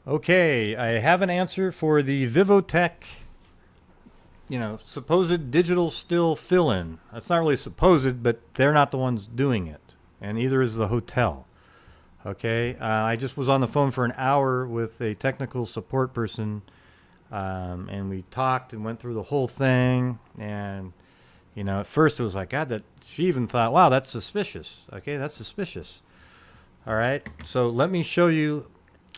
Okay, I have an answer for the vivotek, supposed digital still fill-in. It's not really supposed, but they're not the ones doing it, and either is the hotel. Okay, I just was on the phone for an hour with a technical support person, and we talked and went through the whole thing. And at first it was like, God, that she even thought, wow, that's suspicious. Okay, that's suspicious. All right, so let me show you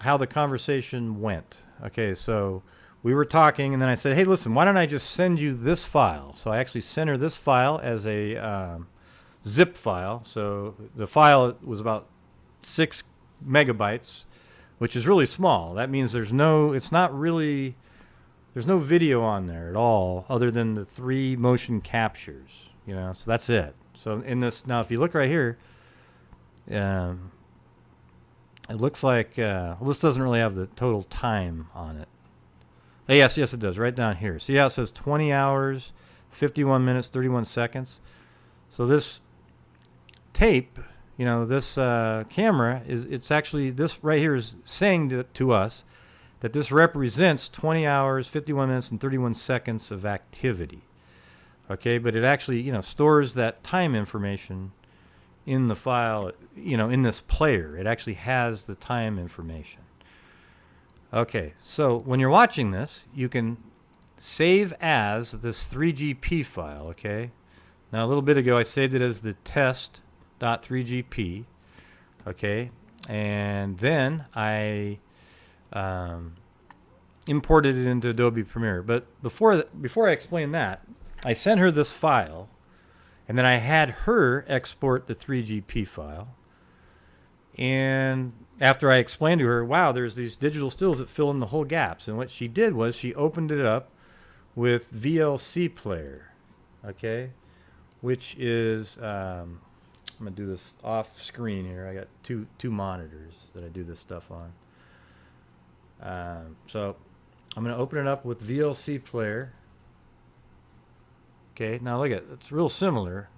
how the conversation went. Okay, so we were talking, and then I said, hey, listen, why don't I just send you this file? So I actually sent her this file as a zip file. So the file was about 6 megabytes, which is really small. That means there's no video on there at all other than the 3 motion captures, so that's it. So in this, now if you look right here, it looks like, this doesn't really have the total time on it. Yes, it does, right down here. See how it says 20 hours, 51 minutes, 31 seconds? So this tape, this camera, it's actually, this right here is saying to us that this represents 20 hours, 51 minutes, and 31 seconds of activity. Okay, but it actually, stores that time information in the file, in this player. It actually has the time information. Okay, so when you're watching this, you can save as this 3GP file, okay? Now, a little bit ago, I saved it as the test.3gp, okay? And then I imported it into Adobe Premiere. But before I explain that, I sent her this file, and then I had her export the 3GP file. And after I explained to her, wow, there's these digital stills that fill in the whole gaps. And what she did was she opened it up with VLC Player, okay? Which is, I'm going to do this off screen here. I got two monitors that I do this stuff on. So I'm going to open it up with VLC Player. Okay, now look at it. It's real similar.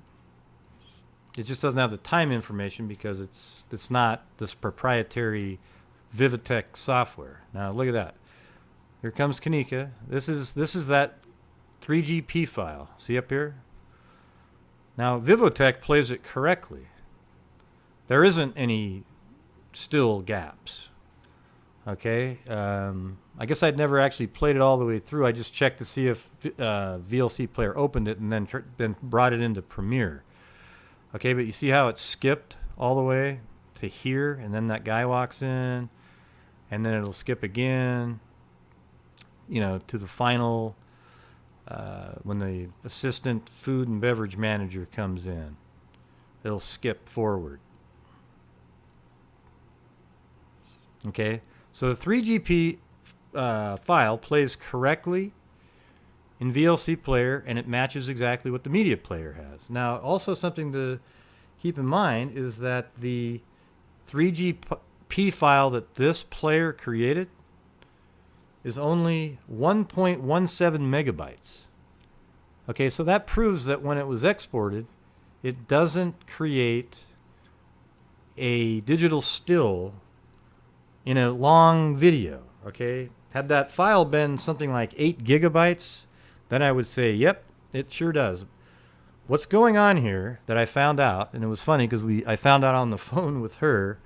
It just doesn't have the time information because it's not this proprietary vivotek software. Now look at that. Here comes Kenneka. This is that 3GP file. See up here? Now vivotek plays it correctly. There isn't any still gaps. Okay, I guess I'd never actually played it all the way through. I just checked to see if VLC Player opened it and then brought it into Premiere. Okay, but you see how it skipped all the way to here, and then that guy walks in, and then it'll skip again, to the final, when the assistant food and beverage manager comes in. It'll skip forward. Okay, so the 3GP file plays correctly in VLC Player, and it matches exactly what the media player has. Now, also something to keep in mind is that the 3GP file that this player created is only 1.17 megabytes. Okay, so that proves that when it was exported, it doesn't create a digital still in a long video. Okay, had that file been something like 8 gigabytes, then I would say, yep, it sure does. What's going on here that I found out, and it was funny because I found out on the phone with her,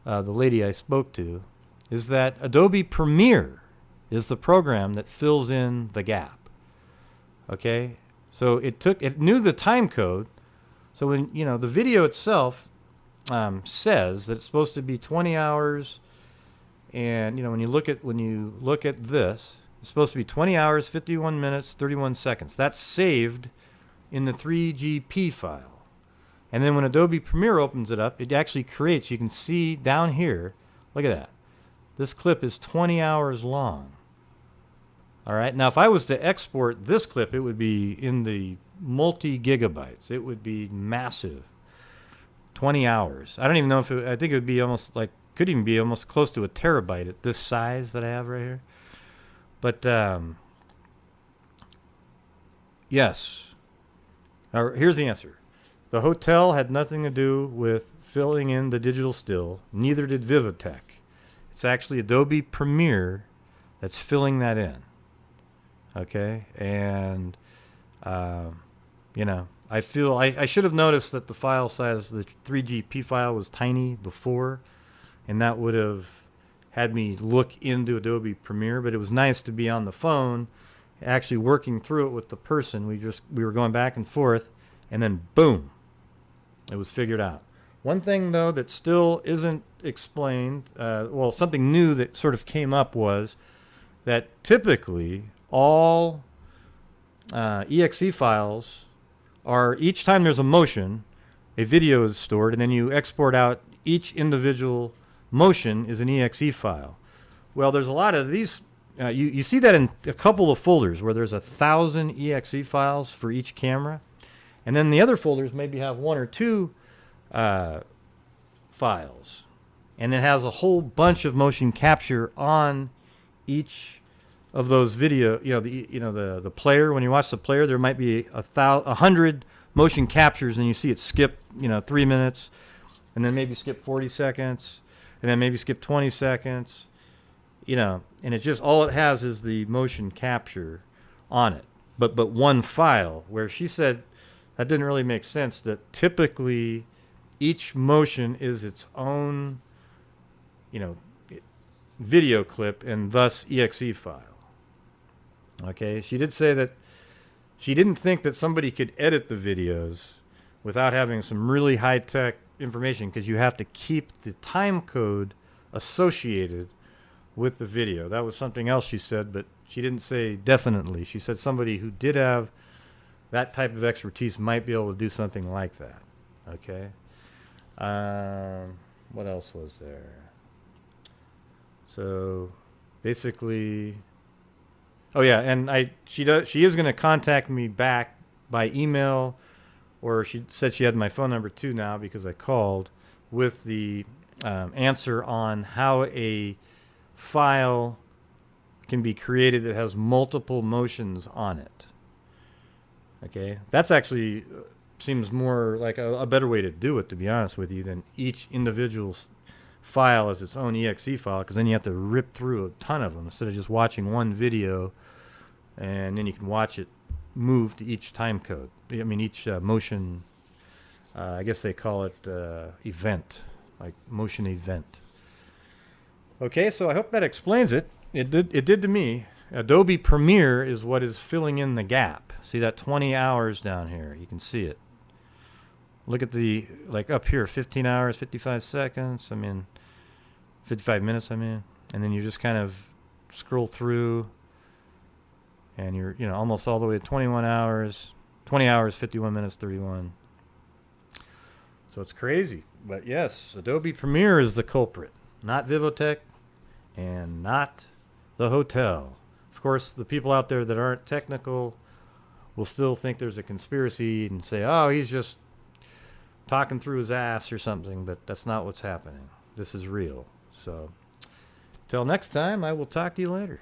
the lady I spoke to, is that Adobe Premiere is the program that fills in the gap. Okay, so it knew the time code. So when the video itself says that it's supposed to be 20 hours, and when you look at this, it's supposed to be 20 hours, 51 minutes, 31 seconds. That's saved in the 3GP file. And then when Adobe Premiere opens it up, it actually creates, you can see down here, look at that. This clip is 20 hours long. All right, now if I was to export this clip, it would be in the multi-gigabytes. It would be massive. 20 hours. I don't even know if I think it would be could even be almost close to a terabyte at this size that I have right here. But yes. Now, here's the answer. The hotel had nothing to do with filling in the digital still. Neither did vivotek. It's actually Adobe Premiere that's filling that in. Okay, and you know, I feel I should have noticed that the file size, the 3GP file, was tiny before, and that would have had me look into Adobe Premiere. But it was nice to be on the phone, actually working through it with the person. We were going back and forth, and then boom, it was figured out. One thing though that still isn't explained, well, something new that sort of came up was that typically all exe files are, each time there's a motion, a video is stored, and then you export out each individual motion is an exe file. Well, there's a lot of these. You see that in a couple of folders where there's 1,000 exe files for each camera, and then the other folders maybe have 1 or 2 files, and it has a whole bunch of motion capture on each of those video. The player, when you watch the player, there might be 100 motion captures, and you see it skip 3 minutes, and then maybe skip 40 seconds, and then maybe skip 20 seconds, and it just, all it has is the motion capture on it, but one file. Where she said that didn't really make sense, that typically each motion is its own video clip and thus exe file. Okay, she did say that she didn't think that somebody could edit the videos without having some really high-tech information, because you have to keep the time code associated with the video. That was something else she said, but she didn't say definitely. She said somebody who did have that type of expertise might be able to do something like that. Okay. What else was there? So basically, oh yeah, and she is going to contact me back by email, or she said she had my phone number too now because I called, with the answer on how a file can be created that has multiple motions on it. Okay, that's actually seems more like a better way to do it, to be honest with you, than each individual file as its own exe file, because then you have to rip through a ton of them instead of just watching one video, and then you can watch it move to each time code. I mean, each motion, I guess they call it event, like motion event. Okay, so I hope that explains it. It did to me. Adobe Premiere is what is filling in the gap. See that 20 hours down here? You can see it. Look at the, like up here, 15 hours, 55 seconds. 55 minutes, and then you just kind of scroll through, and you're, almost all the way to 21 hours, 20 hours, 51 minutes, 31. So it's crazy. But yes, Adobe Premiere is the culprit, not Vivotek and not the hotel. Of course, the people out there that aren't technical will still think there's a conspiracy and say, oh, he's just talking through his ass or something, but that's not what's happening. This is real. So, till next time, I will talk to you later.